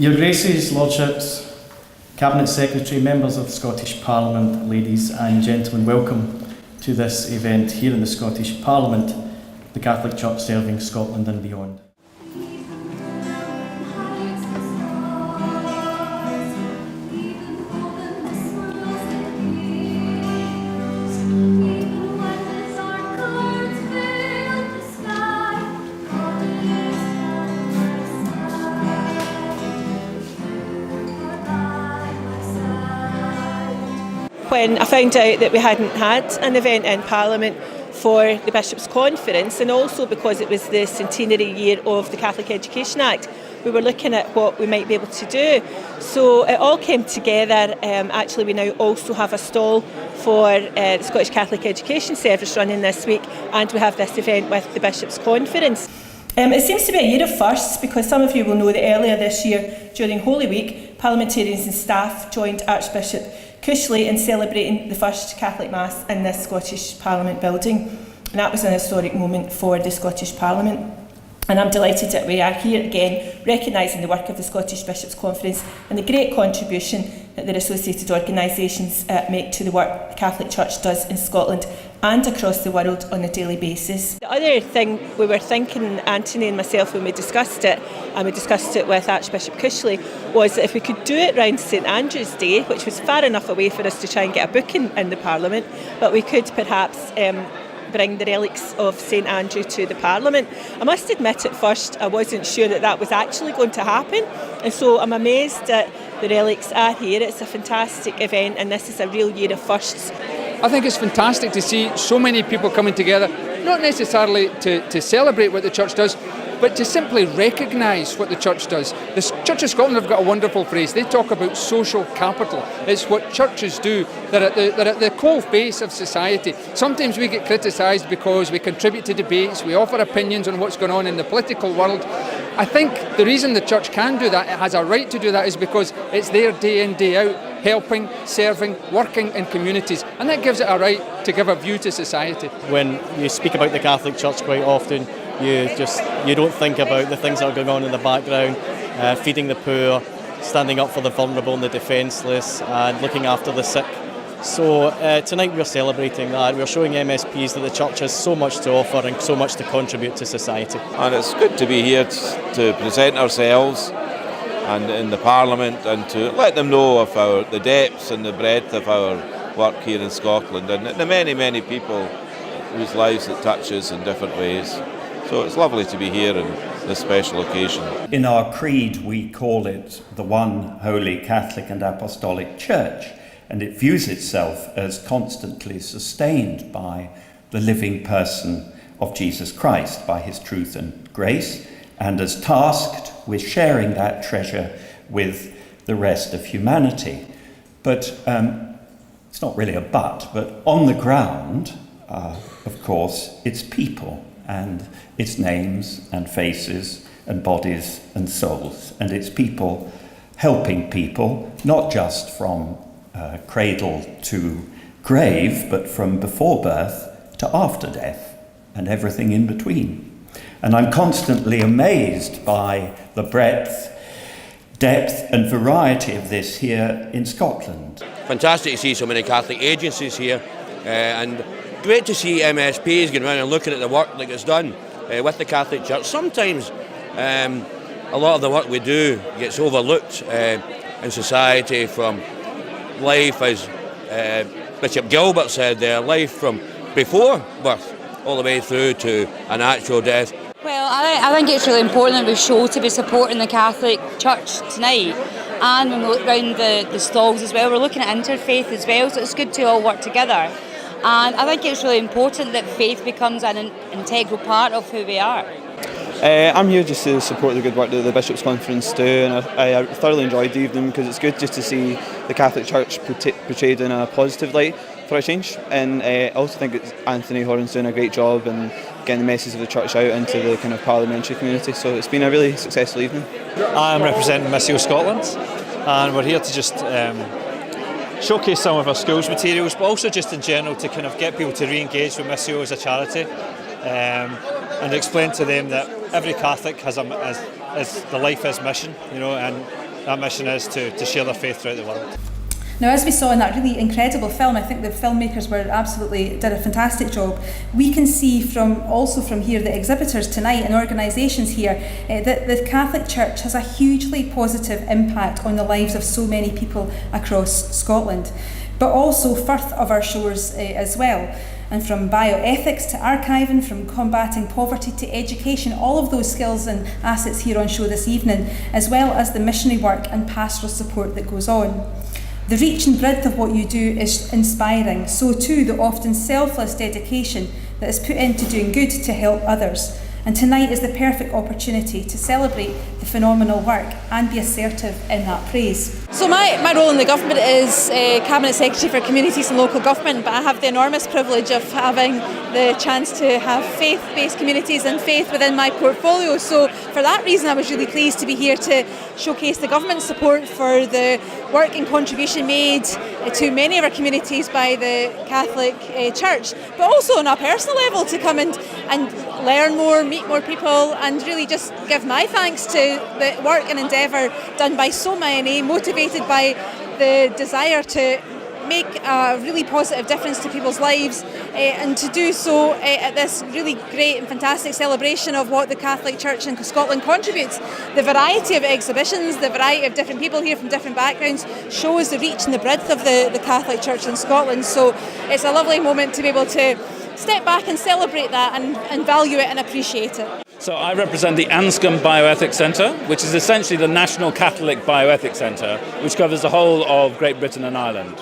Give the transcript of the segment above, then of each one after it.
Your Graces, Lordships, Cabinet Secretary, members of the Scottish Parliament, ladies and gentlemen, welcome to this event here in the Scottish Parliament, the Catholic Church serving Scotland and beyond. When I found out that we hadn't had an event in Parliament for the Bishops' Conference, and also because it was the centenary year of the Catholic Education Act, we were looking at what we might be able to do. So it all came together. Actually, we now also have a stall for the Scottish Catholic Education Service running this week, and we have this event with the Bishops' Conference. It seems to be a year of firsts, because some of you will know that earlier this year, during Holy Week, parliamentarians and staff joined Archbishop Cushley in celebrating the first Catholic Mass in this Scottish Parliament building. And that was an historic moment for the Scottish Parliament. And I'm delighted that we are here again, recognising the work of the Scottish Bishops' Conference and the great contribution that their associated organisations make to the work the Catholic Church does in Scotland and across the world on a daily basis. The other thing we were thinking, Anthony and myself, when we discussed it, and we discussed it with Archbishop Cushley, was that if we could do it around St Andrew's Day, which was far enough away for us to try and get a booking in the Parliament, but we could perhaps bring the relics of St Andrew to the Parliament. I must admit at first I wasn't sure that that was actually going to happen, and so I'm amazed that the relics are here. It's a fantastic event, and this is a real year of firsts. I think it's fantastic to see so many people coming together, not necessarily to celebrate what the Church does, but to simply recognise what the Church does. The Church of Scotland have got a wonderful phrase. They talk about social capital. It's what churches do. They're at the core base of society. Sometimes we get criticised because we contribute to debates, we offer opinions on what's going on in the political world. I think the reason the Church can do that, it has a right to do that, is because it's there day in, day out, helping, serving, working in communities, and that gives it a right to give a view to society. When you speak about the Catholic Church quite often, you don't think about the things that are going on in the background, feeding the poor, standing up for the vulnerable and the defenceless, and looking after the sick. So tonight we're celebrating that. We're showing MSPs that the Church has so much to offer and so much to contribute to society. And it's good to be here to present ourselves and in the Parliament, and to let them know of the depths and the breadth of our work here in Scotland, and the many, many people whose lives it touches in different ways. So it's lovely to be here on this special occasion. In our creed we call it the One Holy Catholic and Apostolic Church, and it views itself as constantly sustained by the living person of Jesus Christ, by his truth and grace, and as tasked with sharing that treasure with the rest of humanity. But it's not really a but on the ground, of course, it's people, and it's names and faces and bodies and souls, and it's people helping people, not just from cradle to grave, but from before birth to after death, and everything in between. And I'm constantly amazed by the breadth, depth and variety of this here in Scotland. Fantastic to see so many Catholic agencies here, and great to see MSPs going around and looking at the work that gets done with the Catholic Church. Sometimes a lot of the work we do gets overlooked in society, from life, as Bishop Gilbert said there, life from before birth all the way through to an actual death. Well, I think it's really important that we show to be supporting the Catholic Church tonight, and when we look around the stalls as well, we're looking at interfaith as well, so it's good to all work together. And I think it's really important that faith becomes an integral part of who we are. I'm here just to support the good work that the Bishops' Conference do, and I thoroughly enjoyed the evening, because it's good just to see the Catholic Church portrayed in a positive light for a change. And I also think Anthony Horan's doing a great job in getting the message of the Church out into the kind of parliamentary community. So it's been a really successful evening. I'm representing Missio Scotland, and we're here to just showcase some of our schools materials, but also just in general to kind of get people to re-engage with Missio as a charity, and explain to them that every Catholic has the life is mission, and that mission is to share their faith throughout the world. Now, as we saw in that really incredible film, I think the filmmakers did a fantastic job. We can see from here, the exhibitors tonight and organisations here, that the Catholic Church has a hugely positive impact on the lives of so many people across Scotland, but also furth of our shores as well. And from bioethics to archiving, from combating poverty to education, all of those skills and assets here on show this evening, as well as the missionary work and pastoral support that goes on. The reach and breadth of what you do is inspiring, so too the often selfless dedication that is put into doing good to help others. And tonight is the perfect opportunity to celebrate the phenomenal work and be assertive in that praise. So my role in the government is Cabinet Secretary for Communities and Local Government, but I have the enormous privilege of having the chance to have faith-based communities and faith within my portfolio. So for that reason I was really pleased to be here to showcase the government's support for the work and contribution made to many of our communities by the Catholic Church, but also on a personal level to come and learn more, meet more people, and really just give my thanks to the work and endeavour done by so many, motivated by the desire to make a really positive difference to people's lives, and to do so at this really great and fantastic celebration of what the Catholic Church in Scotland contributes. The variety of exhibitions, the variety of different people here from different backgrounds shows the reach and the breadth of the Catholic Church in Scotland. So it's a lovely moment to be able to step back and celebrate that and value it and appreciate it. So I represent the Anscombe Bioethics Centre, which is essentially the National Catholic Bioethics Centre, which covers the whole of Great Britain and Ireland.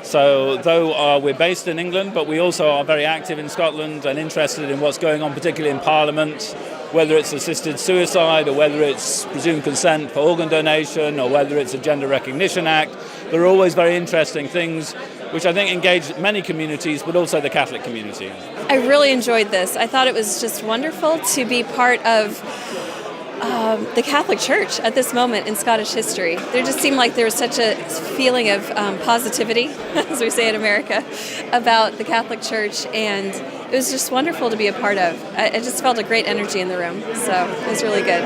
So though we're based in England, but we also are very active in Scotland and interested in what's going on, particularly in Parliament, whether it's assisted suicide or whether it's presumed consent for organ donation or whether it's a Gender Recognition Act. There are always very interesting things which I think engage many communities, but also the Catholic community. I really enjoyed this. I thought it was just wonderful to be part of the Catholic Church at this moment in Scottish history. There just seemed like there was such a feeling of positivity, as we say in America, about the Catholic Church, and it was just wonderful to be a part of. I just felt a great energy in the room, so it was really good.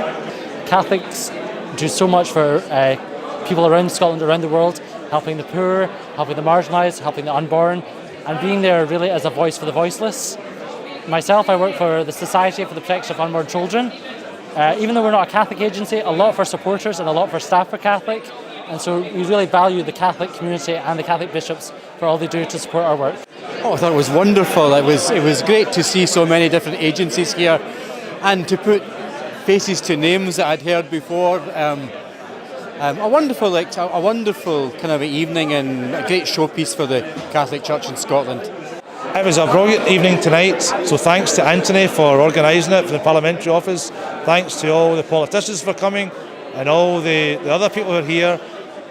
Catholics do so much for people around Scotland, around the world, helping the poor, helping the marginalised, helping the unborn, and being there really as a voice for the voiceless. Myself, I work for the Society for the Protection of Unborn Children. Even though we're not a Catholic agency, a lot of our supporters and a lot of our staff are Catholic, and so we really value the Catholic community and the Catholic bishops for all they do to support our work. Oh, I thought it was wonderful. It was great to see so many different agencies here and to put faces to names that I'd heard before. A wonderful kind of evening and a great showpiece for the Catholic Church in Scotland. It was a brilliant evening tonight, so thanks to Anthony for organising it, for the Parliamentary Office. Thanks to all the politicians for coming and all the other people who are here.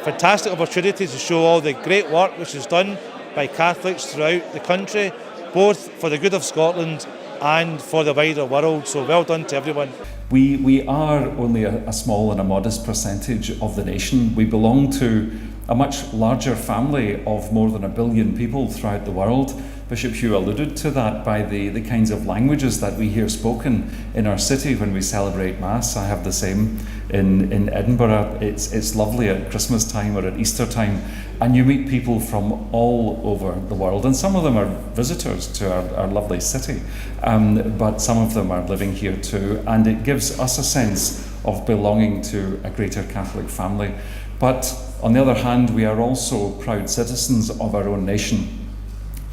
Fantastic opportunity to show all the great work which is done by Catholics throughout the country, both for the good of Scotland and for the wider world. So well done to everyone. We are only a small and a modest percentage of the nation. We belong to a much larger family of more than 1 billion people throughout the world. Bishop Hugh alluded to that by the kinds of languages that we hear spoken in our city when we celebrate Mass. I have the same in Edinburgh. It's lovely at Christmas time or at Easter time, and you meet people from all over the world, and some of them are visitors to our lovely city, but some of them are living here too, and it gives us a sense of belonging to a greater Catholic family. But on the other hand, we are also proud citizens of our own nation.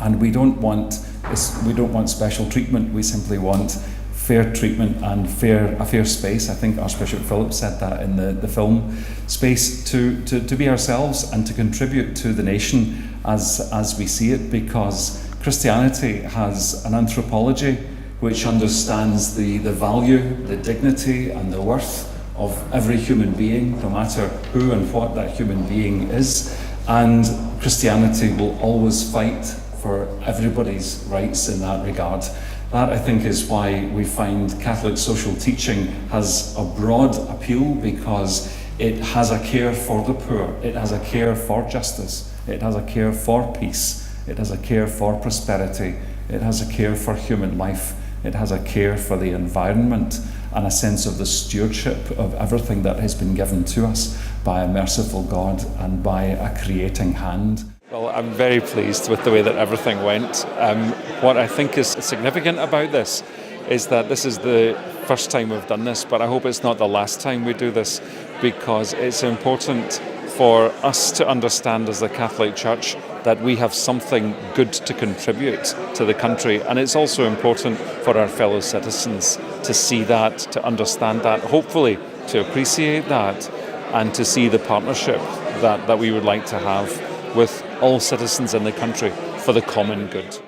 And we don't want special treatment. We simply want fair treatment and a fair space. I think Archbishop Philip said that in the film, space to be ourselves and to contribute to the nation as we see it, because Christianity has an anthropology which understands the value, the dignity and the worth of every human being, no matter who and what that human being is. And Christianity will always fight for everybody's rights in that regard. That, I think, is why we find Catholic social teaching has a broad appeal, because it has a care for the poor, it has a care for justice, it has a care for peace, it has a care for prosperity, it has a care for human life, it has a care for the environment and a sense of the stewardship of everything that has been given to us. by a merciful God and by a creating hand. Well, I'm very pleased with the way that everything went. What I think is significant about this is that this is the first time we've done this, but I hope it's not the last time we do this, because it's important for us to understand as the Catholic Church that we have something good to contribute to the country, and it's also important for our fellow citizens to see that, to understand that, hopefully to appreciate that, and to see the partnership that we would like to have with all citizens in the country for the common good.